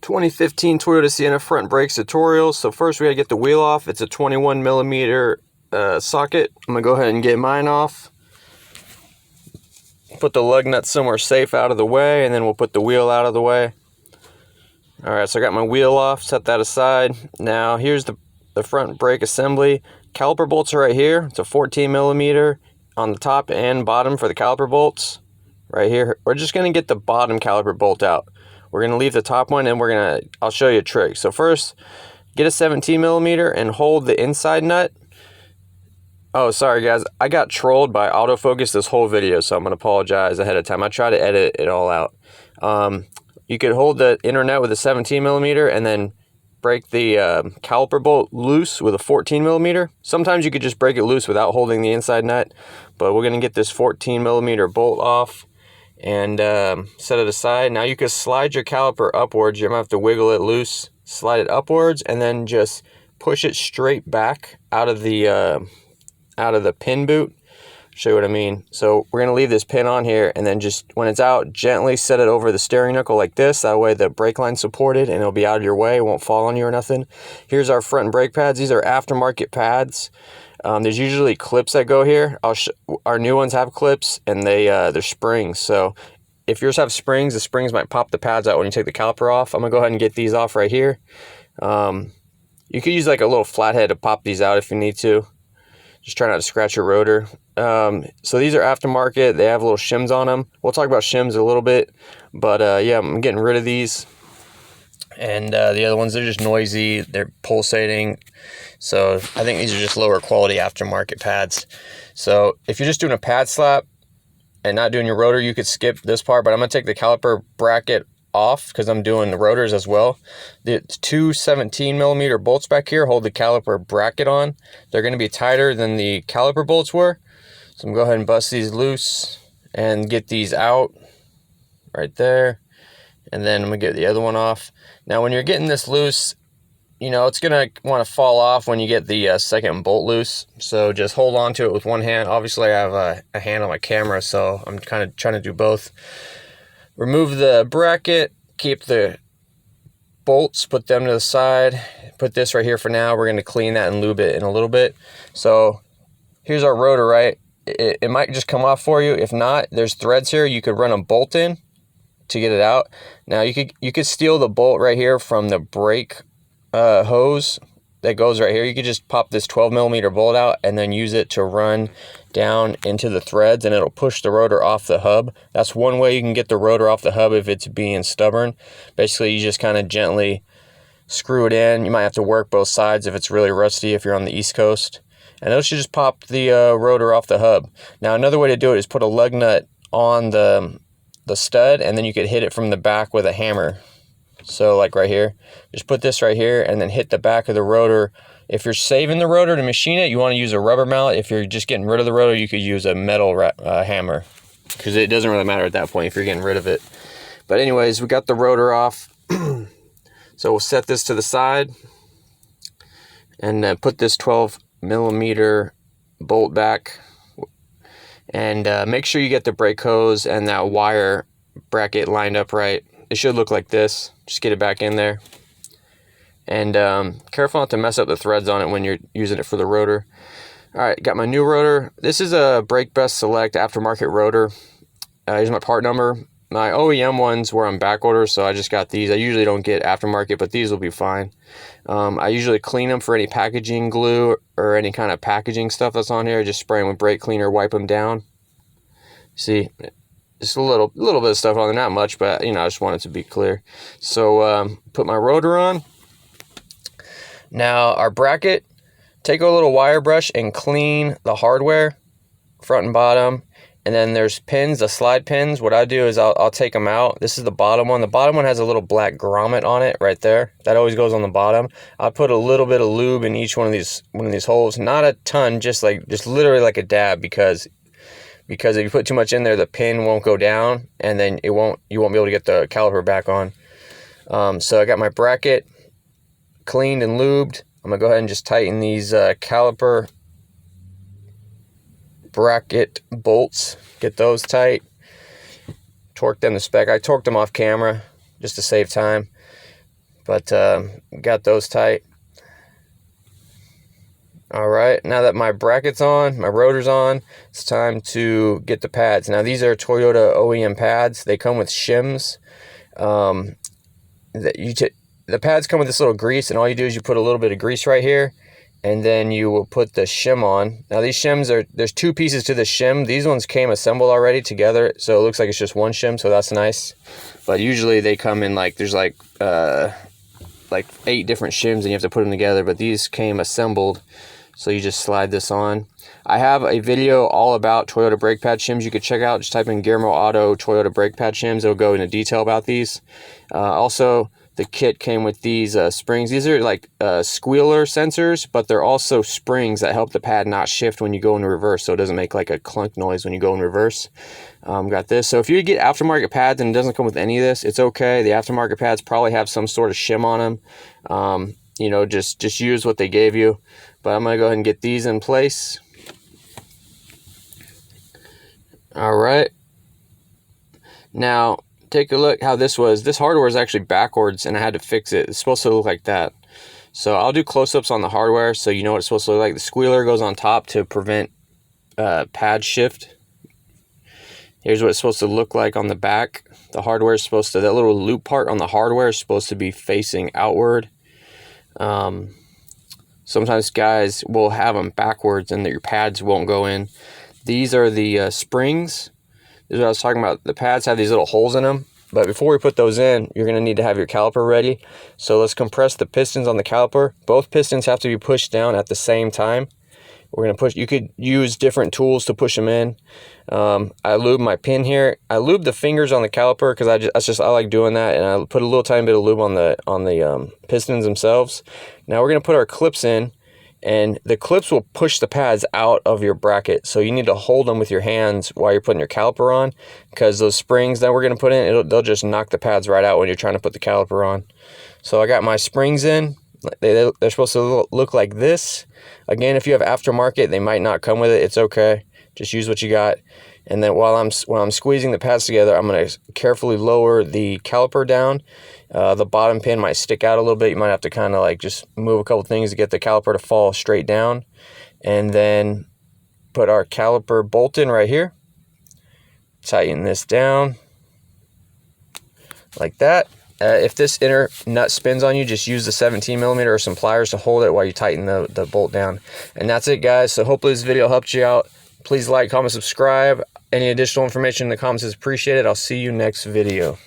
2015 Toyota Sienna front brakes tutorial. So first we gotta get the wheel off. It's a 21mm socket. I'm gonna go ahead and get mine off. Put the lug nut somewhere safe out of the way, and then we'll put the wheel out of the way. Alright, so I got my wheel off, set that aside. Now here's the front brake assembly. Caliper bolts are right here. It's a 14mm on the top and bottom for the caliper bolts. Right here. We're just gonna get the bottom caliper bolt out. We're gonna leave the top one, and I'll show you a trick. So first, get a 17mm and hold the inside nut. Oh, sorry guys, I got trolled by autofocus this whole video, so I'm gonna apologize ahead of time. I try to edit it all out. You could hold the inner nut with a 17mm and then break the caliper bolt loose with a 14mm. Sometimes you could just break it loose without holding the inside nut, but we're gonna get this 14mm bolt off and set it aside. Now you can slide your caliper upwards. You're gonna have to wiggle it loose, slide it upwards, and then just push it straight back out of the pin boot. Show you what I mean. So we're gonna leave this pin on here, and then just when it's out, gently set it over the steering knuckle like this. That way the brake line's supported and it'll be out of your way. It won't fall on you or nothing. Here's our front brake pads. These are aftermarket pads. There's usually clips that go here. Our new ones have clips, and they're springs. So if yours have springs, the springs might pop the pads out when you take the caliper off. I'm gonna go ahead and get these off right here. You could use like a little flathead to pop these out if you need to. Just try not to scratch your rotor. So these are aftermarket. They have little shims on them. We'll talk about shims a little bit, but yeah, I'm getting rid of these. And the other ones, they're just noisy. They're pulsating. So I think these are just lower quality aftermarket pads. So if you're just doing a pad slap and not doing your rotor, you could skip this part, but I'm gonna take the caliper bracket off because I'm doing the rotors as well. The two 17mm bolts back here hold the caliper bracket on. They're going to be tighter than the caliper bolts were. So I'm going to go ahead and bust these loose and get these out right there. And then I'm going to get the other one off. Now when you're getting this loose, you know, it's going to want to fall off when you get the second bolt loose. So just hold on to it with one hand. Obviously I have a hand on my camera, so I'm kind of trying to do both. Remove the bracket, keep the bolts, put them to the side, put this right here for now. We're going to clean that and lube it in a little bit. So here's our rotor, right? It might just come off for you. If not, there's threads here. You could run a bolt in to get it out. Now you could steal the bolt right here from the brake hose that goes right here. You could just pop this 12mm bolt out and then use it to run down into the threads, and it'll push the rotor off the hub. That's one way you can get the rotor off the hub if it's being stubborn. Basically, you just kind of gently screw it in. You might have to work both sides if it's really rusty if you're on the East Coast. And those should just pop the rotor off the hub. Now, another way to do it is put a lug nut on the stud, and then you could hit it from the back with a hammer. So like right here, just put this right here and then hit the back of the rotor. If you're saving the rotor to machine it, you want to use a rubber mallet. If you're just getting rid of the rotor, you could use a metal hammer, because it doesn't really matter at that point if you're getting rid of it. But anyways, we got the rotor off. So we'll set this to the side and put this 12mm bolt back, and make sure you get the brake hose and that wire bracket lined up right. It should look like this. Just get it back in there. And careful not to mess up the threads on it when you're using it for the rotor. Alright, got my new rotor. This is a BRIGHTEST Select aftermarket rotor. Here's my part number. My OEM ones were on back order, so I just got these. I usually don't get aftermarket, but these will be fine. I usually clean them for any packaging glue or any kind of packaging stuff that's on here. Just spray them with brake cleaner, wipe them down. See, just a little bit of stuff on there, not much, but you know, I just want it to be clear. So put my rotor on. Now our bracket, take a little wire brush and clean the hardware, front and bottom. And then there's pins, the slide pins. What I do is I'll take them out. This is the bottom one. The bottom one has a little black grommet on it right there. That always goes on the bottom. I'll put a little bit of lube in each one of these holes. Not a ton, just literally like a dab, because if you put too much in there, the pin won't go down, and then you won't be able to get the caliper back on. So I got my bracket cleaned and lubed. I'm gonna go ahead and just tighten these caliper bracket bolts. Get those tight. Torque them to spec. I torqued them off camera just to save time. but got those tight. All right, now that my bracket's on, my rotor's on, it's time to get the pads. Now these are Toyota OEM pads. They come with SHIMS. The pads come with this little grease, and all you do is you put a little bit of grease right here, and then you will put the shim on. Now these shims there's two pieces to the shim. These ones came assembled already together, so it looks like it's just one shim, so that's nice. But usually they come in there's like 8 different shims, and you have to put them together, but these came assembled. So you just slide this on. I have a video all about Toyota brake pad shims you could check out. Just type in Guillermo Auto Toyota brake pad shims. It'll go into detail about these. Also, the kit came with these springs. These are like squealer sensors, but they're also springs that help the pad not shift when you go in reverse, so it doesn't make like a clunk noise when you go in reverse. Got this. So if you get aftermarket pads and it doesn't come with any of this, it's okay. The aftermarket pads probably have some sort of shim on them. You know, just use what they gave you. But I'm going to go ahead and get these in place. All right. Now, take a look how this was. This hardware is actually backwards, and I had to fix it. It's supposed to look like that. So I'll do close-ups on the hardware so you know what it's supposed to look like. The squealer goes on top to prevent pad shift. Here's what it's supposed to look like on the back. The hardware is supposed to, that little loop part on the hardware is supposed to be facing outward. Sometimes guys will have them backwards and your pads won't go in. These are the springs. This is what I was talking about. The pads have these little holes in them. But before we put those in, you're going to need to have your caliper ready. So let's compress the pistons on the caliper. Both pistons have to be pushed down at the same time. We're going to push. You could use different tools to push them in. I lube my pin here. I lube the fingers on the caliper because I like doing that, and I put a little tiny bit of lube on the pistons themselves. Now we're going to put our clips in, and the clips will push the pads out of your bracket. So you need to hold them with your hands while you're putting your caliper on, because those springs that we're going to put in, they'll just knock the pads right out when you're trying to put the caliper on. So I got my springs in. They're supposed to look like this. Again, if you have aftermarket, they might not come with it. It's okay. Just use what you got. And then while I'm squeezing the pads together, I'm going to carefully lower the caliper down. The bottom pin might stick out a little bit. You might have to kind of like just move a couple things to get the caliper to fall straight down. And then put our caliper bolt in right here. Tighten this down like that. If this inner nut spins on you, just use the 17mm or some pliers to hold it while you tighten the bolt down. And that's it, guys. So hopefully this video helped you out. Please like, comment, subscribe. Any additional information in the comments is appreciated. I'll see you next video.